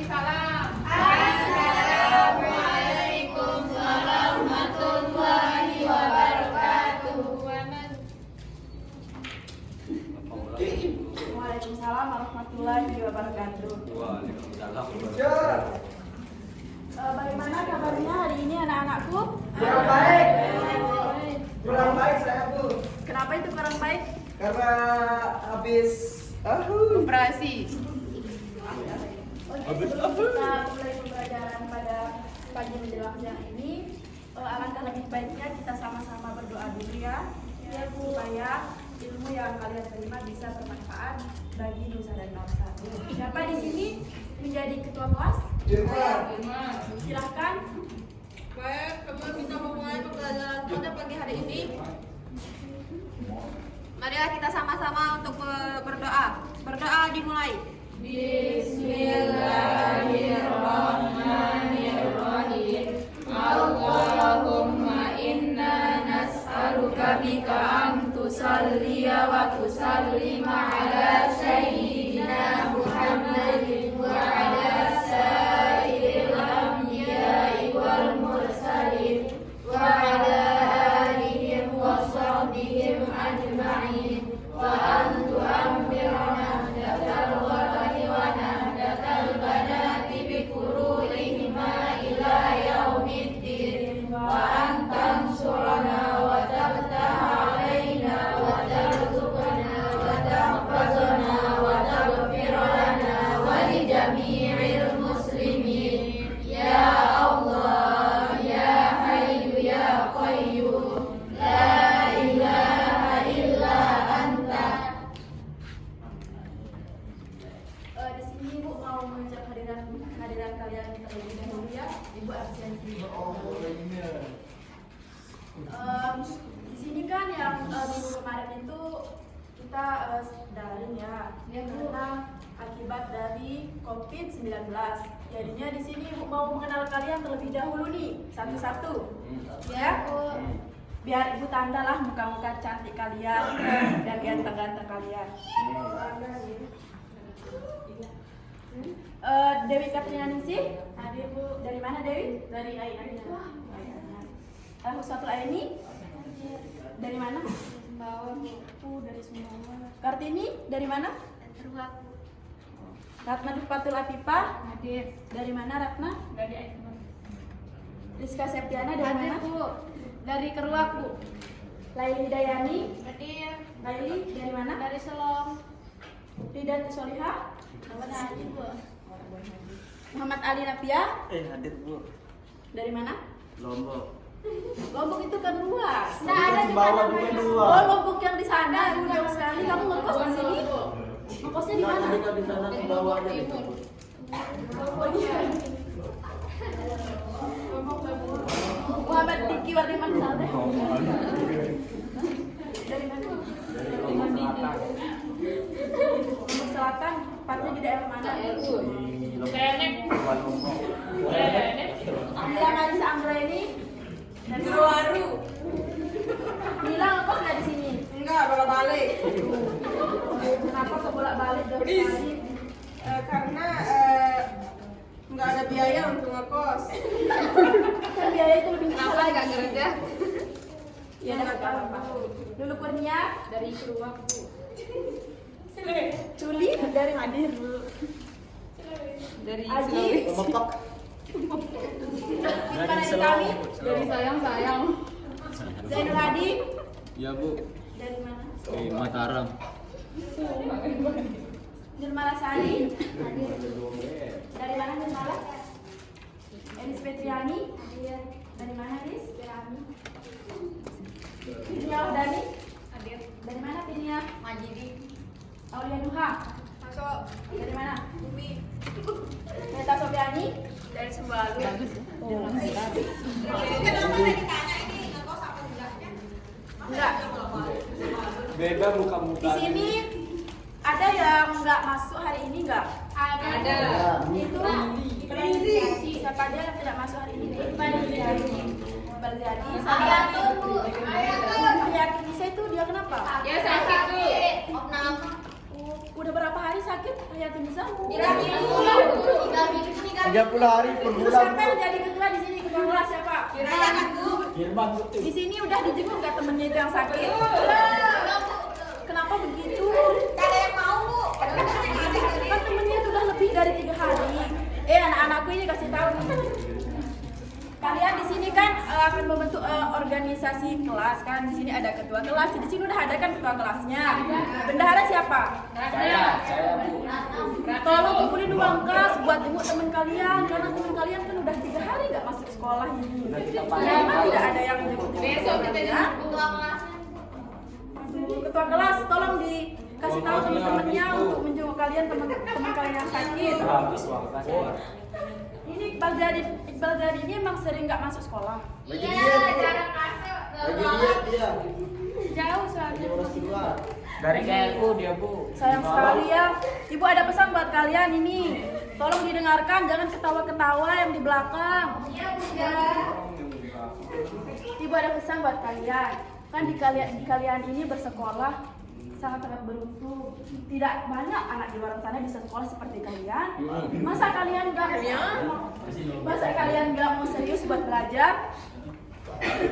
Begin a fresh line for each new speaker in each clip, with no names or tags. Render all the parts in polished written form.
Assalamualaikum warahmatullahi wabarakatuh.
Waalaikumsalam warahmatullahi wabarakatuh. Bagaimana kabarnya hari ini anak-anakku?
Kurang baik. Kurang baik saya, Bu.
Kenapa itu kurang baik?
Karena habis
Operasi.
Sebelum kita mulai pembelajaran pada pagi menjelang siang ini, alangkah lebih baiknya kita sama-sama berdoa dulu ya, supaya ilmu yang kalian terima bisa bermanfaat bagi nusa dan bangsa. Siapa di sini menjadi ketua kelas? Silahkan.
Baik, sebelum kita memulai pembelajaran pada pagi hari ini, marilah kita sama-sama untuk berdoa. Berdoa dimulai. Bismillahirrahmanirrahim. Allahumma inna nas'aluka bika an tusalliya wa tusallima ala sayyidina Muhammadin wa ala sayyidil anbiya'i wal mursalin wa ala alihim wa sahbihim ajma'in wa an tu'amirana datal walahi wa nahdatal banati bi furu'ihima ila yaumiddin wa an tansurana wa tabtaha alaina wa tarzuqana wa tahfazana wa taghfir lana wa li jami'il muslimin ya Allah ya Hayyu ya Qayyum la ilaha illa anta.
Di sini Ibu mau mengajak kehadiran kalian terlebih dahulu ya, Ibu absensi. Di sini kan yang minggu kemarin itu kita daring ya, karena akibat dari COVID-19. Jadinya di sini Ibu mau mengenal kalian terlebih dahulu nih, satu-satu. Ya, biar Ibu tanda lah muka-muka cantik kalian dan ganteng-ganteng kalian. Dewi Katrina Ningsih, hadir Bu. Dari mana Dewi? Dari Aina. Husnatul Aini? Dari mana? Sumbawa Bu. Dari Sumbawa. Kartini dari mana?
Terwaku.
Ratna Dupatul Afifah?
Hadir.
Dari mana Ratna?
Dari Aikman.
Rizka Septiana dari
Hadir
mana?
Bu. Dari Keruak Bu.
Laili Dayani?
Hadir.
Laili dari mana?
Dari Selong.
Rida Solihah?
Hadir Bu.
Muhammad Ali Nafia?
hadir, Bu.
Dari mana?
Lombok.
Lombok itu kan luas.
Nah, ada di
Sumbawa
mana?
juga dua.
Oh, Lombok yang di sana, jauh sekali. Kamu ngekos di sini? Ngekosnya di mana?
Di sana Sumbawa aja gitu, Bu.
Muhammad Diki Wardiman Saleh. Dari mana? Lombok Selatan, tepatnya di daerah mana? Mila Marisa Anggraini dari Baru. Mila ngekos nggak di sini?
Enggak, bolak-balik.
Kenapa kok bolak-balik dari tadi?
Karena enggak ada biaya untuk ngekos.
Kan biaya itu lebih mahal
Kenapa
lagi.
nggak kerja?
Ya, enggak apa-apa. Lulu Kurnia
Dari Keruak Bu.
Culi dari Hadir Bu.
Dari
Aji
Mentok.
Mana di kami?
Dari sayang.
Zainul Hadi
Ya Bu,
dari mana?
di Mataram.
Nirmala Sari dari mana Nirmala? Elis Petriani dari mana Elis? Pinia Dani
Hadir.
dari mana Pinia?
Majidi.
Aulia Nuha
Masuk.
dari mana?
Bumi.
Neta Sofiani
Dari Sembalu.
Kenapa ditanya ini ngekos apa enggaknya?
enggak.
Beda muka-muka.
Di sini ada yang nggak masuk hari ini nggak?
Ada.
Itu siapa dia yang tidak masuk hari ini? Baljadi.
Hayatun Bu.
Hayati Nisa itu dia kenapa?
Ya sakit Bu. Opname.
Udah berapa hari sakit Hayati Nisa?
3 minggu.
30 hari per
Terus
bulan.
siapa yang jadi ketua di sini? Ketua kelas siapa?
Saya kan Bu.
Firman Bu.
Di sini udah dijenguk nggak temennya itu yang sakit? Kenapa begitu?
Gak ada yang mau Bu.
Kan temennya itu udah lebih dari 3 hari. Anak-anakku ini kasih tahu nih. Kalian di sini kan akan membentuk organisasi kelas kan. Di sini ada ketua kelas. Di sini udah ada kan ketua kelasnya. Bendahara siapa?
Saya Bu.
Tolong kumpulin uang kas buat ibu teman kalian karena teman kalian kan udah 3 hari nggak masuk sekolah ini. Kenapa tidak ada yang jemput besok kita
Ketua kelas.
ketua kelas tolong dikasih tahu teman-temannya untuk menjenguk kalian teman-teman kalian yang sakit. Ini Iqbal Jadi ini emang sering nggak masuk sekolah.
Lagi diet. Lagi diet dia.
Jauh soalnya.
Harus keluar.
Dari KLU dia Bu.
Sayang sekali ya. Ibu ada pesan buat kalian ini. Tolong didengarkan, jangan ketawa-ketawa yang di belakang. Ibu ada pesan buat kalian. Kan di kalian ini bersekolah sangat-sangat beruntung. Tidak banyak anak di luar sana bisa sekolah seperti kalian. Masa kalian nggak mau serius buat belajar?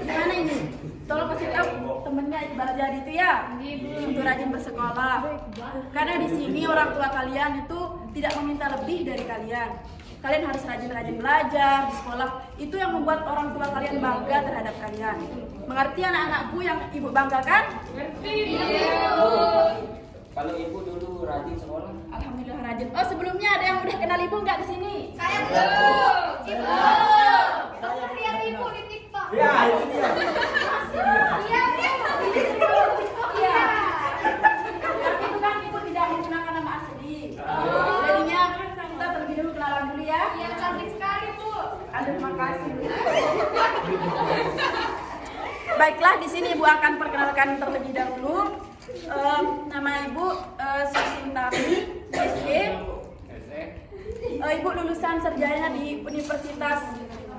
Gimana ini? Tolong kasih tahu temennya Iqbal Jadi itu ya, untuk rajin bersekolah. Karena di sini orang tua kalian itu tidak meminta lebih dari kalian. Kalian harus rajin-rajin belajar di sekolah. Itu yang membuat orang tua kalian bangga terhadap kalian. Mengerti anak-anakku yang ibu banggakan?
Kalau ibu dulu rajin sekolah.
Alhamdulillah rajin. Oh sebelumnya ada yang udah kenal ibu nggak di sini?
Saya belum. Ibu. Aku lihat Ibu di TikTok.
Ya, itu dia.
Iya,
Iya. Tapi itu kan ibu tidak menggunakan nama asli. Jadinya kita terlebih dulu kenalan dulu ya.
Iya, cantik sekali Bu.
Aduh, terima kasih. Baiklah, di sini ibu akan perkenalkan terlebih dahulu. Nama ibu Susintari SE. Ibu lulusan sarjana di Universitas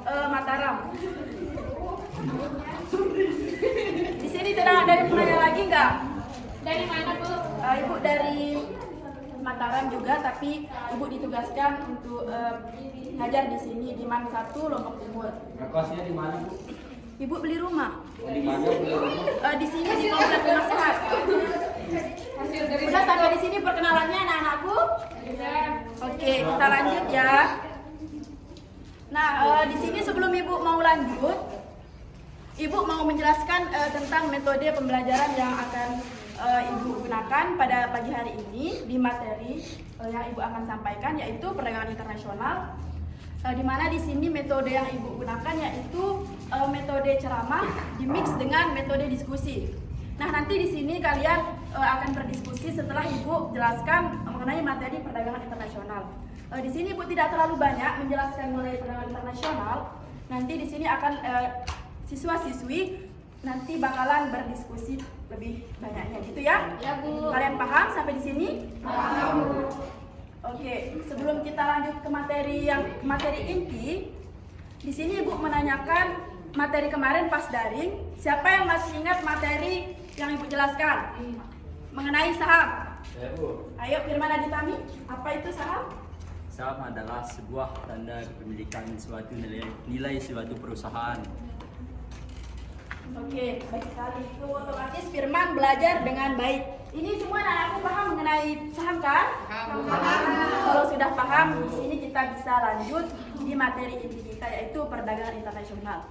Mataram. Di sini tidak ada yang menanya lagi nggak?
Dari mana Bu?
Ibu dari Mataram juga, tapi ibu ditugaskan untuk ngajar di sini di Man 1 Lombok Timur.
Ngekosnya di mana Bu?
Ibu beli rumah
Di mana Bu?
di sini di Komplek Rumah Sehat. Udah sampai di sini perkenalannya anak-anakku? Oke, kita lanjut ya. Nah, di sini sebelum ibu mau lanjut, ibu mau menjelaskan tentang metode pembelajaran yang akan ibu gunakan pada pagi hari ini di materi yang ibu akan sampaikan, yaitu perdagangan internasional. Di mana di sini metode yang ibu gunakan yaitu metode ceramah dimix dengan metode diskusi. Nah, nanti di sini kalian akan berdiskusi setelah ibu jelaskan mengenai materi perdagangan internasional. Di sini ibu tidak terlalu banyak menjelaskan mengenai perdagangan internasional. Nanti di sini akan siswa-siswi nanti bakalan berdiskusi lebih banyaknya gitu ya.
Ya Bu.
Kalian paham sampai di sini? Paham. Oke, sebelum kita lanjut ke materi inti, di sini Ibu menanyakan materi kemarin pas daring. Siapa yang masih ingat materi yang Ibu jelaskan mengenai saham?
Ya Bu.
Ayo Firman Aditami, apa itu saham?
Saham adalah sebuah tanda kepemilikan suatu nilai suatu perusahaan.
Oke, baik sekali. Itu otomatis Firman belajar dengan baik. Ini semua anak-anakku paham mengenai saham kan? Paham. Kalau sudah paham, di sini kita bisa lanjut di materi inti kita yaitu perdagangan internasional.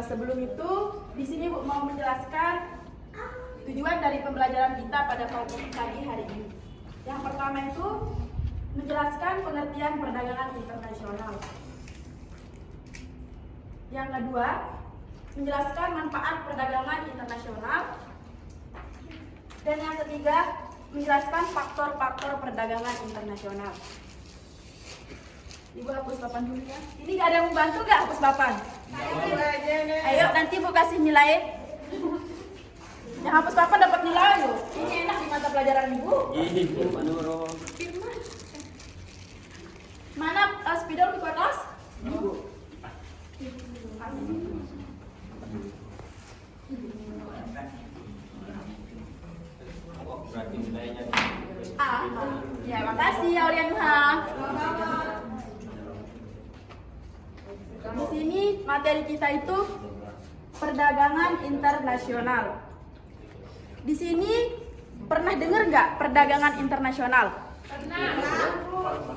Sebelum itu, di sini Bu mau menjelaskan tujuan dari pembelajaran kita pada pagi hari ini. Yang pertama itu menjelaskan pengertian perdagangan internasional. Yang kedua, menjelaskan manfaat perdagangan internasional. Dan yang ketiga, menjelaskan faktor-faktor perdagangan internasional. Ibu hapus papan dulu ya. Ini nggak ada yang membantu nggak hapus papan? Ayo nanti Bu kasih nilai. Yang hapus papan dapat nilai loh. Ini enak di mata pelajaran Ibu.
Ini menurut
Mana spidol ketua kelas?
Berarti nilainya.
Ya, makasih Aulia Nuha. Di sini materi kita itu perdagangan internasional. Di sini pernah dengar nggak perdagangan internasional?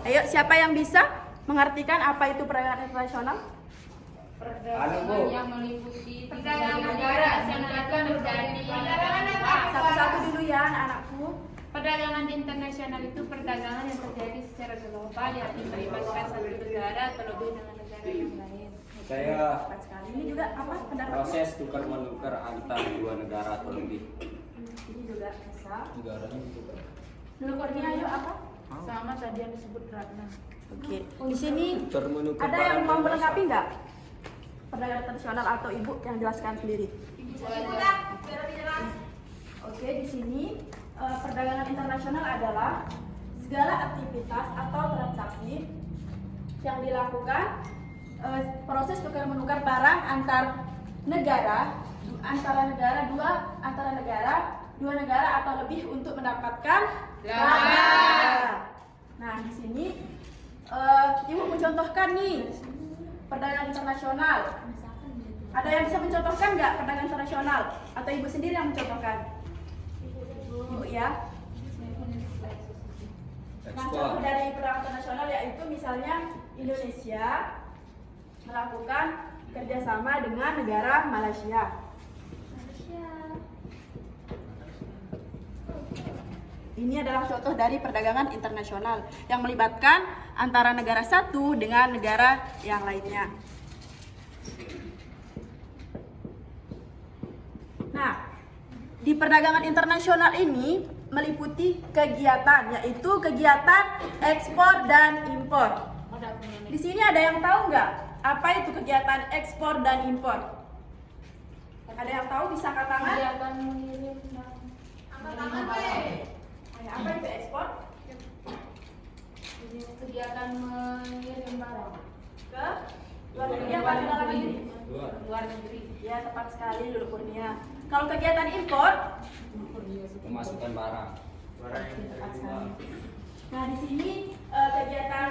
Ayo, siapa yang bisa mengartikan apa itu perdagangan internasional?
Perdagangan yang meliputi perdagangan negara yang akan terjadi.
Satu-satu dulu ya anak-anakku.
Perdagangan internasional itu perdagangan yang terjadi secara global yang melibatkan satu negara terlebih dengan negara yang lain.
Saya
Tepat sekali. Ini juga apa pendapatnya?
proses tukar menukar antar dua negara atau lebih.
Ini juga bisa.
Negaranya tukar.
Dulu Kurnia, ayo apa?
Sama tadi yang disebut Ratna.
Oke. Di sini
Tukar menukar
ada yang
barang
mau
dan
melengkapi nggak? Perdagangan internasional atau ibu yang jelaskan sendiri?
Ibu dah, biar lebih jelas.
Oke, di sini perdagangan internasional adalah segala aktivitas atau transaksi yang dilakukan proses tukar menukar barang antar negara, dua negara atau lebih untuk mendapatkan laba. Nah, di sini ibu mencontohkan nih perdagangan internasional. Ada yang bisa mencontohkan nggak perdagangan internasional? Atau ibu sendiri yang mencontohkan? Ibu ya. Nah, contoh dari perdagangan internasional yaitu misalnya Indonesia melakukan kerjasama dengan negara Malaysia. Ini adalah contoh dari perdagangan internasional yang melibatkan antara negara satu dengan negara yang lainnya. Nah, di perdagangan internasional ini meliputi kegiatan, yaitu kegiatan ekspor dan impor. Di sini ada yang tahu nggak apa itu kegiatan ekspor dan impor? Ada yang tahu bisa angkat tangan?
Kegiatan mengirim
Angkat tangan, weh.
Apa itu ekspor?
kegiatan mengirim barang
Ke luar negeri apa ke dalam negeri?
luar negeri.
Ya, tepat sekali dulu Kurnia. Kalau kegiatan impor,
Memasukkan barang.
tepat sekali. Nah, di sini kegiatan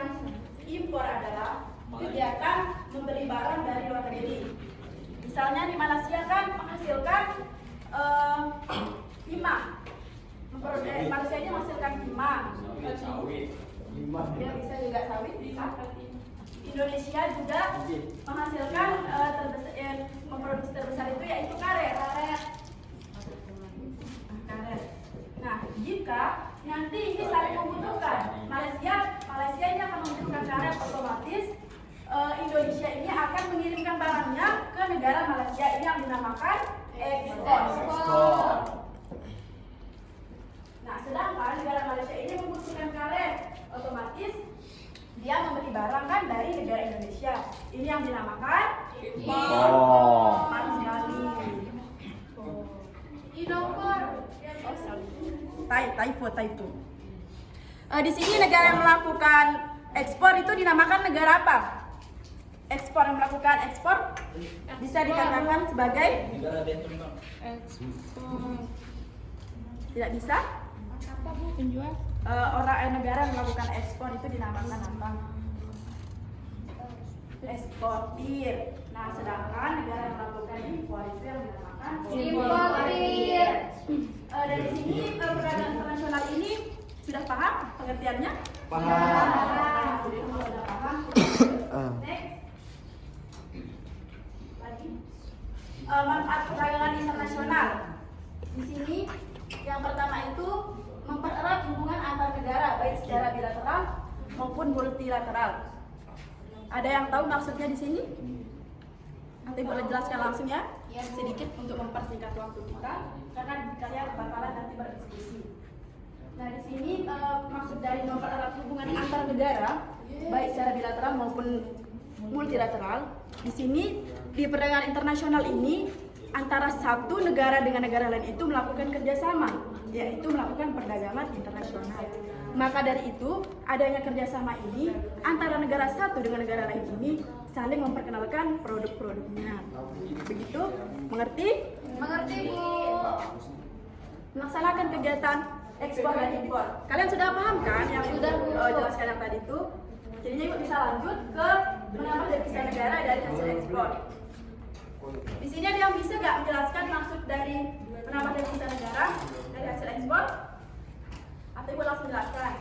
impor adalah kegiatan membeli barang dari luar negeri. Misalnya di Malaysia kan menghasilkan timah. Malaysia ini menghasilkan timah.
Sawit.
Dia bisa juga sawit, bisa. Indonesia juga menghasilkan memproduksi terbesar itu yaitu karet. Karet. Nah, jika nanti ini saling membutuhkan, Malaysia ini akan membutuhkan karet, otomatis Indonesia ini akan mengirimkan barangnya ke negara Malaysia ini yang dinamakan ekspor. Nah, sedangkan negara Malaysia ini membutuhkan karet, otomatis dia membeli barang kan dari negara Indonesia. Ini yang dinamakan impor. Tepat sekali.
Impor.
Oh, sorry. Typo. Di sini negara yang melakukan ekspor itu dinamakan negara apa? Ekspor yang melakukan ekspor bisa dikatakan sebagai tidak bisa.
Apa Bu penjual?
Negara yang melakukan ekspor itu dinamakan apa? Eksportir. Nah, sedangkan negara yang melakukan impor itu yang dinamakan
Importir.
Dari sini perdagangan internasional ini sudah paham pengertiannya?
Paham.
Jadi kalau sudah paham, next. Lagi. Manfaat perdagangan internasional. Di sini yang pertama itu mempererat hubungan antar negara baik secara bilateral maupun multilateral. Ada yang tahu maksudnya di sini? Nanti boleh jelaskan langsung ya, sedikit untuk mempersingkat waktu kita, karena kalian bakalan nanti berdiskusi. Nah, di sini maksud dari mempererat hubungan antar negara baik secara bilateral maupun multilateral. Di sini di perdagangan internasional ini antara satu negara dengan negara lain itu melakukan kerjasama, yaitu melakukan perdagangan internasional. Maka dari itu, adanya kerjasama ini antara negara satu dengan negara lain ini saling memperkenalkan produk-produknya. Begitu? Mengerti?
Mengerti Bu.
Melaksanakan kegiatan ekspor dan impor. Kalian sudah paham kan yang
Sudah, Bu.
jelaskan yang tadi itu? Jadinya ibu bisa lanjut ke menambah devisa negara dari hasil ekspor. Di sini ada yang bisa nggak menjelaskan maksud dari menambah devisa negara dari hasil ekspor? Atau ibu langsung jelaskan?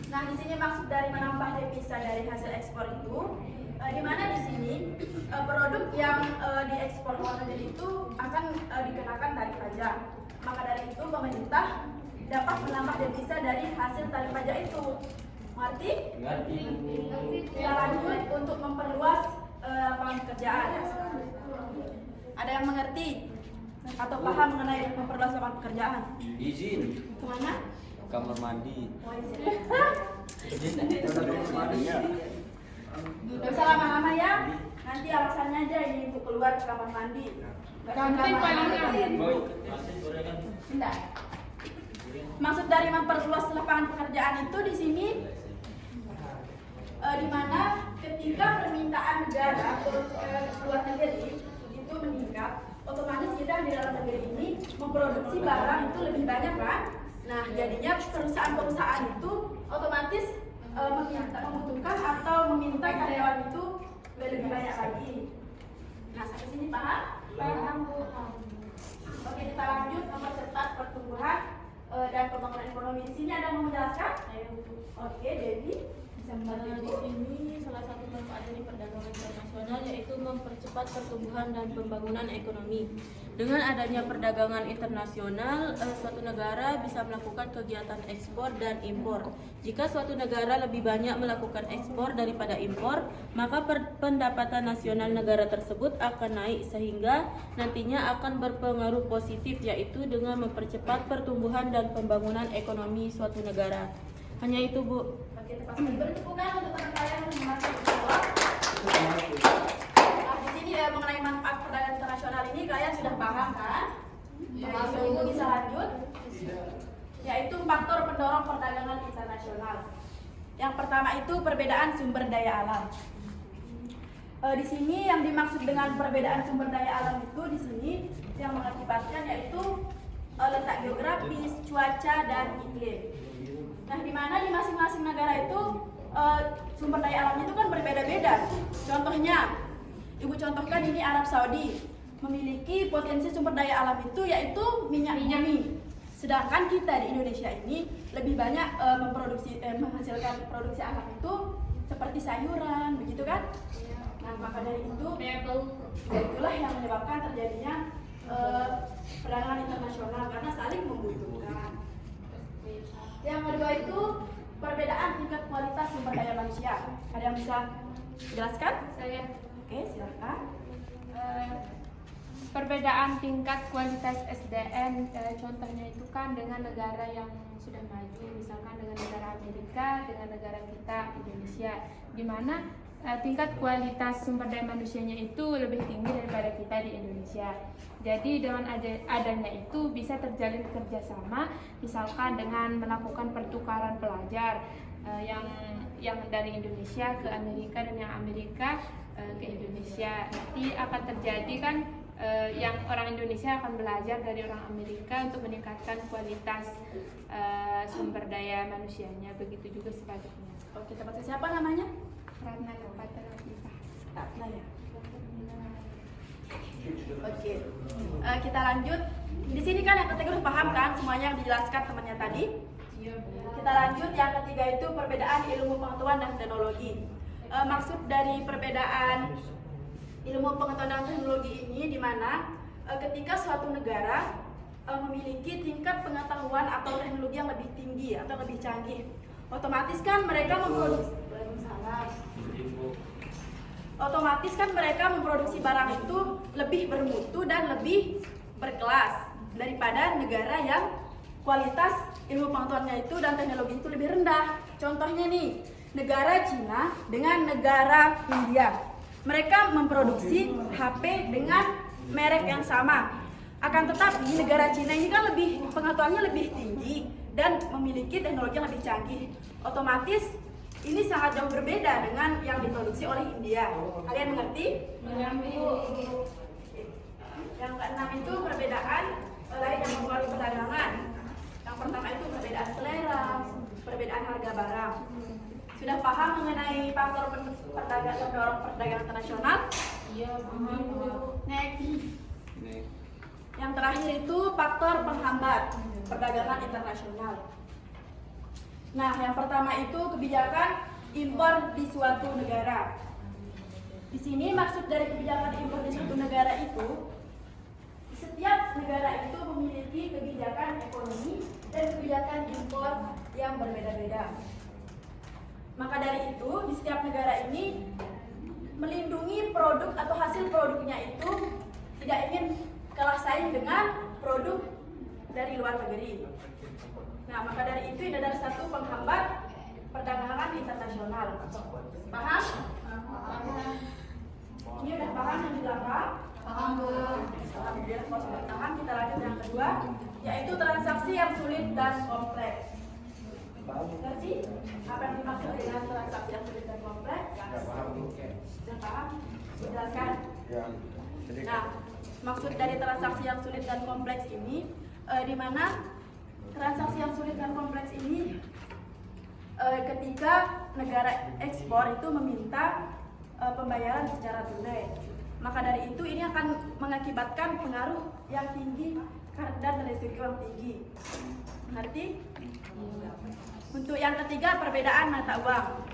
Nah, di sini maksud dari menambah devisa dari hasil ekspor itu, di mana di sini produk yang diekspor ke luar negeri itu akan dikenakan tarif pajak. Maka dari itu pemerintah dapat menambah devisa dari hasil tarif pajak itu. Mengerti? Kita lanjut untuk memperluas lapangan pekerjaan. Ada yang mengerti atau paham mengenai memperluas lapangan pekerjaan?
Izin.
Kemana?
Kamar mandi.
Gak usah lama-lama ya. Nanti alasannya aja ini untuk keluar ke kamar mandi.
Kantin paling kantin.
Tidak. Maksud dari memperluas lapangan pekerjaan itu di sini di mana ketika permintaan negara ke luar negeri itu meningkat, otomatis kita di dalam negeri ini memproduksi barang itu lebih banyak kan? Nah, jadinya perusahaan-perusahaan itu otomatis membutuhkan atau meminta karyawan itu lebih banyak lagi. Nah, sampai sini paham? Paham. Oke, kita lanjut mempercepat pertumbuhan dan pembangunan ekonomi. Di sini ada yang mau menjelaskan? Oke, Devi.
Di sini salah satu manfaat dari perdagangan internasional yaitu mempercepat pertumbuhan dan pembangunan ekonomi. Dengan adanya perdagangan internasional, suatu negara bisa melakukan kegiatan ekspor dan impor. Jika suatu negara lebih banyak melakukan ekspor daripada impor, maka pendapatan nasional negara tersebut akan naik sehingga nantinya akan berpengaruh positif, yaitu dengan mempercepat pertumbuhan dan pembangunan ekonomi suatu negara. Hanya itu, Bu.
Oke, beri dukungan untuk teman saya yang memakai jawab. Nah, di sini mengenai manfaat perdagangan internasional ini kalian sudah paham kan? Jadi ibu bisa lanjut. Yaitu faktor pendorong perdagangan internasional. Yang pertama itu perbedaan sumber daya alam. Di sini yang dimaksud dengan perbedaan sumber daya alam itu di sini yang mengakibatkan yaitu letak geografis, cuaca dan iklim. Nah, di mana di masing-masing negara itu sumber daya alamnya itu kan berbeda-beda. Contohnya, ibu contohkan ini Arab Saudi memiliki potensi sumber daya alam itu yaitu minyak bumi. Sedangkan kita di Indonesia ini lebih banyak menghasilkan produksi alam itu seperti sayuran, begitu kan? Nah, maka dari itu itulah yang menyebabkan terjadinya perdagangan internasional karena saling membutuhkan. Yang kedua itu perbedaan tingkat kualitas sumber daya manusia. Ada yang bisa jelaskan?
Saya.
Oke, silakan.
Perbedaan tingkat kualitas SDM, contohnya itu kan dengan negara yang sudah maju, misalkan dengan negara Amerika, dengan negara kita Indonesia, di mana tingkat kualitas sumber daya manusianya itu lebih tinggi daripada kita di Indonesia. Jadi dengan adanya itu bisa terjalin kerjasama, misalkan dengan melakukan pertukaran pelajar yang dari Indonesia ke Amerika dan yang Amerika ke Indonesia. Nanti akan terjadi kan yang orang Indonesia akan belajar dari orang Amerika untuk meningkatkan kualitas sumber daya manusianya. Begitu juga sebaliknya.
Oke, tempat siapa namanya?
Ratna Patra Latifah.
Ratna ya. Oke, kita lanjut. Di sini kan yang ketiga udah paham kan semuanya yang dijelaskan temannya tadi. Kita lanjut yang ketiga itu perbedaan ilmu pengetahuan dan teknologi. Maksud dari perbedaan ilmu pengetahuan dan teknologi ini di mana ketika suatu negara memiliki tingkat pengetahuan atau teknologi yang lebih tinggi atau lebih canggih, otomatis kan mereka memproduksi barang itu lebih bermutu dan lebih berkelas daripada negara yang kualitas ilmu pengetahuannya itu dan teknologi itu lebih rendah. Contohnya nih, negara Cina dengan negara India. Mereka memproduksi HP dengan merek yang sama. Akan tetapi negara Cina ini kan lebih pengetahuannya lebih tinggi dan memiliki teknologi yang lebih canggih. Otomatis ini sangat jauh berbeda dengan yang diproduksi oleh India. Kalian mengerti? Mengerti. Yang keenam itu perbedaan lain yang mempengaruhi perdagangan. Yang pertama itu perbedaan selera, perbedaan harga barang. Sudah paham mengenai faktor pendorong perdagangan internasional?
Iya,
Next. Yang terakhir itu faktor penghambat perdagangan internasional. Nah, yang pertama itu kebijakan impor di suatu negara. Di sini maksud dari kebijakan impor di suatu negara itu, setiap negara itu memiliki kebijakan ekonomi dan kebijakan impor yang berbeda-beda. Maka dari itu, di setiap negara ini melindungi produk atau hasil produknya itu tidak ingin kalah saing dengan produk dari luar negeri. Nah, maka dari itu ini adalah satu penghambat perdagangan internasional. Paham? Ini udah paham yang di belakang? Paham, Bu. Alhamdulillah, kalau sudah paham, kita lanjut yang kedua, yaitu transaksi yang sulit dan kompleks. Ngerti apa yang dimaksud dengan transaksi yang sulit dan kompleks? Sudah paham? Jelaskan. Nah, maksud dari transaksi yang sulit dan kompleks ini, di mana transaksi yang sulit dan kompleks ini ketika negara ekspor itu meminta pembayaran secara tunai. Maka dari itu ini akan mengakibatkan pengaruh yang tinggi dan risiko yang tinggi. Mengerti? Untuk yang ketiga, perbedaan mata uang.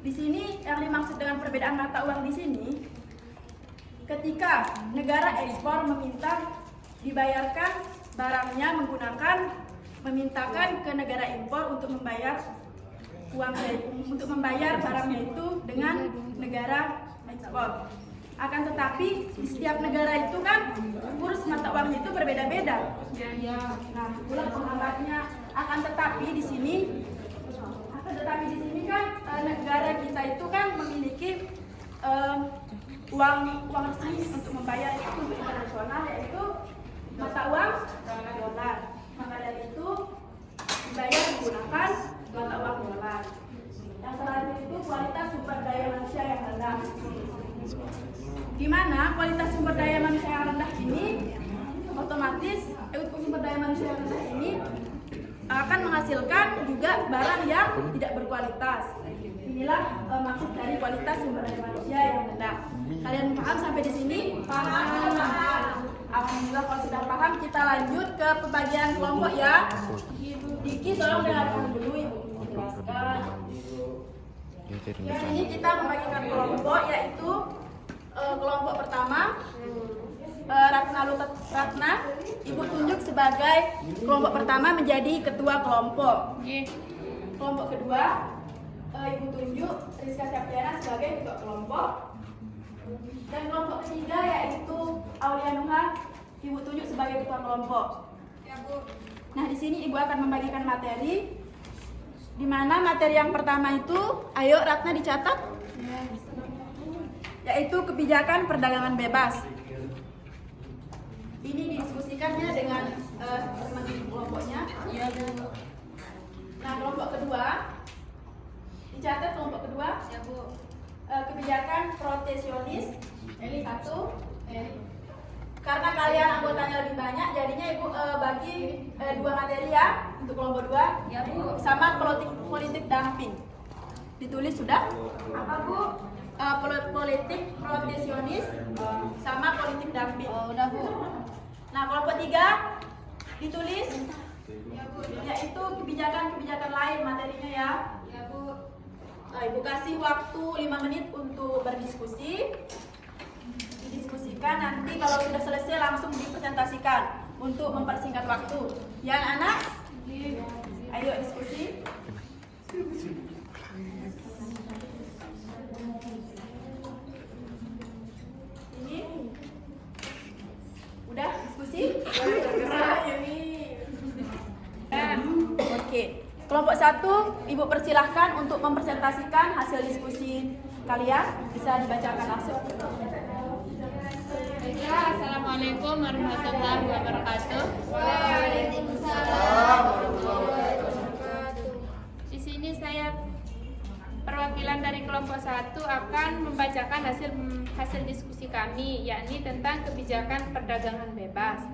Di sini yang dimaksud dengan perbedaan mata uang di sini, ketika negara ekspor meminta dibayarkan barangnya memintakan ke negara impor untuk membayar barangnya itu dengan negara ekspor. Akan tetapi di setiap negara itu kan kurs mata uangnya itu berbeda-beda. Nah, itulah penghambatnya. Akan tetapi di sini kan negara kita itu kan memiliki uang resmi untuk membayar itu untuk internasional, yaitu mata uang dolar. Maka dari itu dibayar menggunakan mata uang dolar. Yang terakhir itu kualitas sumber daya manusia yang rendah. Di mana kualitas sumber daya manusia yang rendah ini otomatis sumber daya manusia yang rendah ini akan menghasilkan juga barang yang tidak berkualitas. Inilah maksud dari kualitas sumber daya manusia yang rendah. Kalian paham sampai di sini? Paham. Alhamdulillah, kalau sudah paham kita lanjut ke pembagian kelompok ya. Diki tolong dengarkan dulu Ibu jelaskan. Yang ini kita membagikan kelompok, yaitu kelompok pertama Ratna, Ibu tunjuk sebagai kelompok pertama menjadi ketua kelompok. Kelompok kedua Ibu tunjuk Rizka Septiana sebagai ketua kelompok. Dan kelompok ketiga yaitu Aulia Nuha, Ibu tunjuk sebagai ketua kelompok.
Ya, Bu.
Nah, di sini Ibu akan membagikan materi. Di mana materi yang pertama itu, ayo Ratna dicatat. Yaitu kebijakan perdagangan bebas. Ini didiskusikannya dengan teman kelompoknya.
Iya, Bu.
Nah, kelompok kedua, dicatat kelompok kedua.
Ya, Bu.
Kebijakan proteksionis. Ini satu. Karena kalian anggotanya lebih banyak, jadinya Ibu bagi dua materi ya untuk kelompok dua.
Ya, Bu.
Sama politik dumping. Ditulis sudah? Apa, Bu? Politik proteksionis sama politik dumping.
Oh, udah, Bu.
Nah, kelompok tiga ditulis. Ya, Bu. Yaitu kebijakan-kebijakan lain materinya ya.
Ya, Bu.
Nah, Ibu kasih waktu 5 menit untuk berdiskusi. Didiskusikan, nanti kalau sudah selesai langsung dipresentasikan untuk mempersingkat waktu. Ya, anak? Ayo diskusi. Ini udah diskusi? Oke. Kelompok 1, Ibu persilahkan untuk mempresentasikan hasil diskusi kalian. Bisa dibacakan langsung.
Ya, Assalamualaikum warahmatullahi wabarakatuh.
Waalaikumsalam.
Di sini saya perwakilan dari kelompok 1 akan membacakan hasil diskusi kami, yakni tentang kebijakan perdagangan bebas.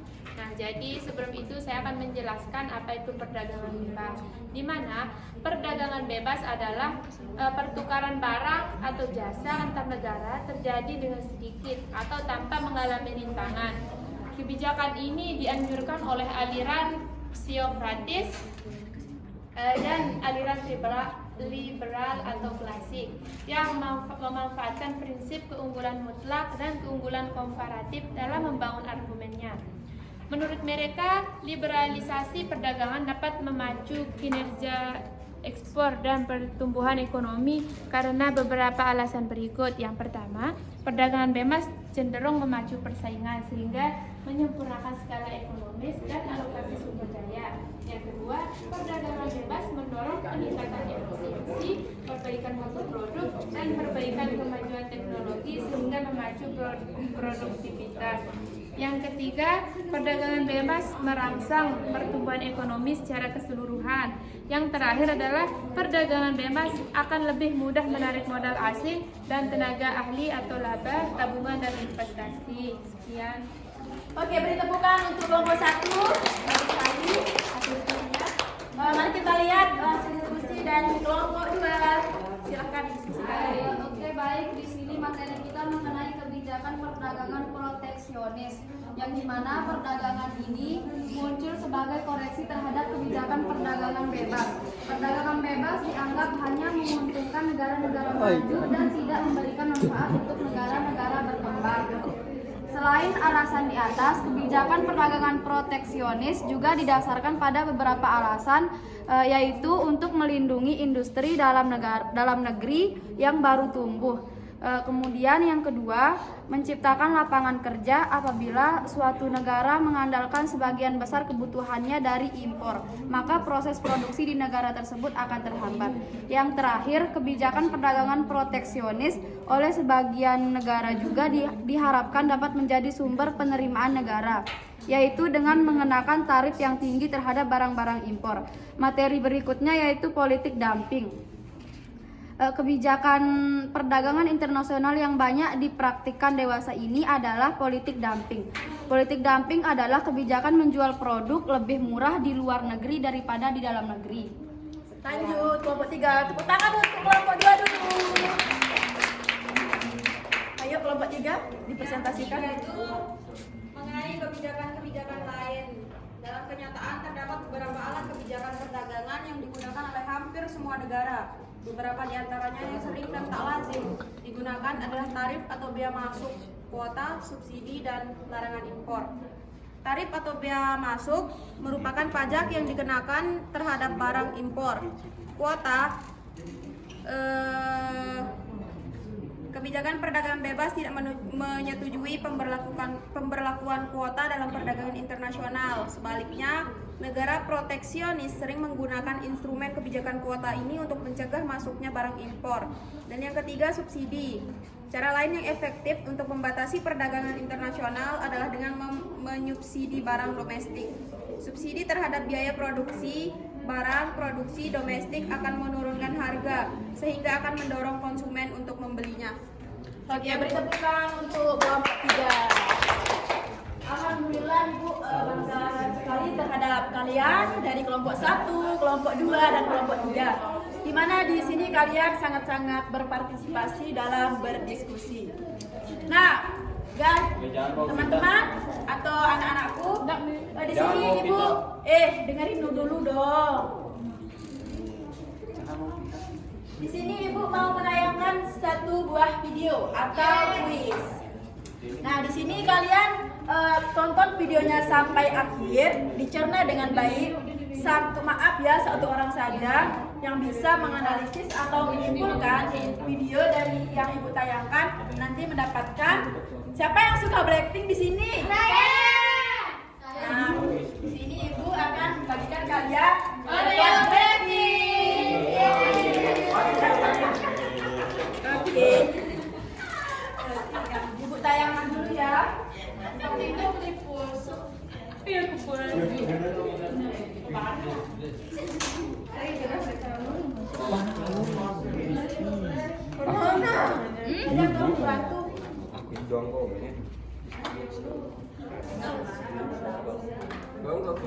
Nah, jadi sebelum itu saya akan menjelaskan apa itu perdagangan bebas. Di mana perdagangan bebas adalah pertukaran barang atau jasa antar negara terjadi dengan sedikit atau tanpa mengalami rintangan. Kebijakan ini dianjurkan oleh aliran psiokratis dan aliran liberal atau klasik yang memanfaatkan prinsip keunggulan mutlak dan keunggulan komparatif dalam membangun argumennya. Menurut mereka, liberalisasi perdagangan dapat memacu kinerja ekspor dan pertumbuhan ekonomi karena beberapa alasan berikut. Yang pertama, perdagangan bebas cenderung memacu persaingan sehingga menyempurnakan skala ekonomis dan alokasi sumber daya. Yang kedua, perdagangan bebas mendorong peningkatan efisiensi, perbaikan mutu produk, dan perbaikan kemajuan teknologi sehingga memacu produktivitas. Yang ketiga, perdagangan bebas merangsang pertumbuhan ekonomi secara keseluruhan. Yang terakhir adalah perdagangan bebas akan lebih mudah menarik modal asing dan tenaga ahli atau laba, tabungan, dan investasi. Sekian.
Oke, beri tepukan untuk kelompok 1. Bagus sekali hasil diskusinya. Mari kita lihat hasil diskusi dari kelompok 2. Silakan diskusikan.
Oke, baik. Di sini materi kita mengenai kebijakan perdagangan proteksionis, yang dimana perdagangan ini muncul sebagai koreksi terhadap kebijakan perdagangan bebas. Perdagangan bebas dianggap hanya menguntungkan negara-negara maju dan tidak memberikan manfaat untuk negara-negara berkembang. Selain alasan di atas, kebijakan perdagangan proteksionis juga didasarkan pada beberapa alasan, yaitu untuk melindungi industri dalam negeri yang baru tumbuh. Kemudian yang kedua, menciptakan lapangan kerja apabila suatu negara mengandalkan sebagian besar kebutuhannya dari impor, maka proses produksi di negara tersebut akan terhambat. Yang terakhir, kebijakan perdagangan proteksionis oleh sebagian negara juga diharapkan dapat menjadi sumber penerimaan negara, yaitu dengan mengenakan tarif yang tinggi terhadap barang-barang impor. Materi berikutnya yaitu politik dumping. Kebijakan perdagangan internasional yang banyak dipraktikkan dewasa ini adalah politik dumping. Politik dumping adalah kebijakan menjual produk lebih murah di luar negeri daripada di dalam negeri.
Lanjut, kelompok 3. Tepuk tangan untuk kelompok 2 dulu. Ayo kelompok 3 dipresentasikan.
Yaitu mengenai kebijakan-kebijakan lain. Dalam kenyataan terdapat beberapa alat kebijakan perdagangan yang digunakan oleh hampir semua negara. Beberapa di antaranya yang sering dan tak lazim digunakan adalah tarif atau bea masuk, kuota, subsidi, dan larangan impor. Tarif atau bea masuk merupakan pajak yang dikenakan terhadap barang impor. Kuota, kebijakan perdagangan bebas tidak menyetujui pemberlakuan kuota dalam perdagangan internasional. Sebaliknya, negara proteksionis sering menggunakan instrumen kebijakan kuota ini untuk mencegah masuknya barang impor. Dan yang ketiga, subsidi. Cara lain yang efektif untuk membatasi perdagangan internasional adalah dengan menyubsidi barang domestik. Subsidi terhadap biaya produksi barang produksi domestik akan menurunkan harga, sehingga akan mendorong konsumen untuk membelinya.
Oke, beri tepukan untuk kelompok 3. Alhamdulillah Ibu bangga sekali terhadap kalian dari kelompok 1, kelompok 2, dan kelompok 3. Di mana di sini kalian sangat-sangat berpartisipasi dalam berdiskusi. Nah, guys, teman-teman atau anak-anakku, di sini Ibu dengerin dulu dong. Di sini Ibu mau menayangkan satu buah video atau kuis. Nah, di sini kalian tonton videonya sampai akhir, dicerna dengan baik. Satu orang saja yang bisa menganalisis atau menyimpulkan video dari yang Ibu tayangkan nanti mendapatkan. Siapa yang suka Blackpink di sini? Nah, di sini Ibu akan membagikan kalian Blackpink. Oke. Ibu tayangkan dulu ya. Jangan dong bantu.
Aku doang kok.
Bongkok.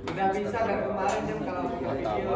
Udah bisa dari kemarin jam kalau video.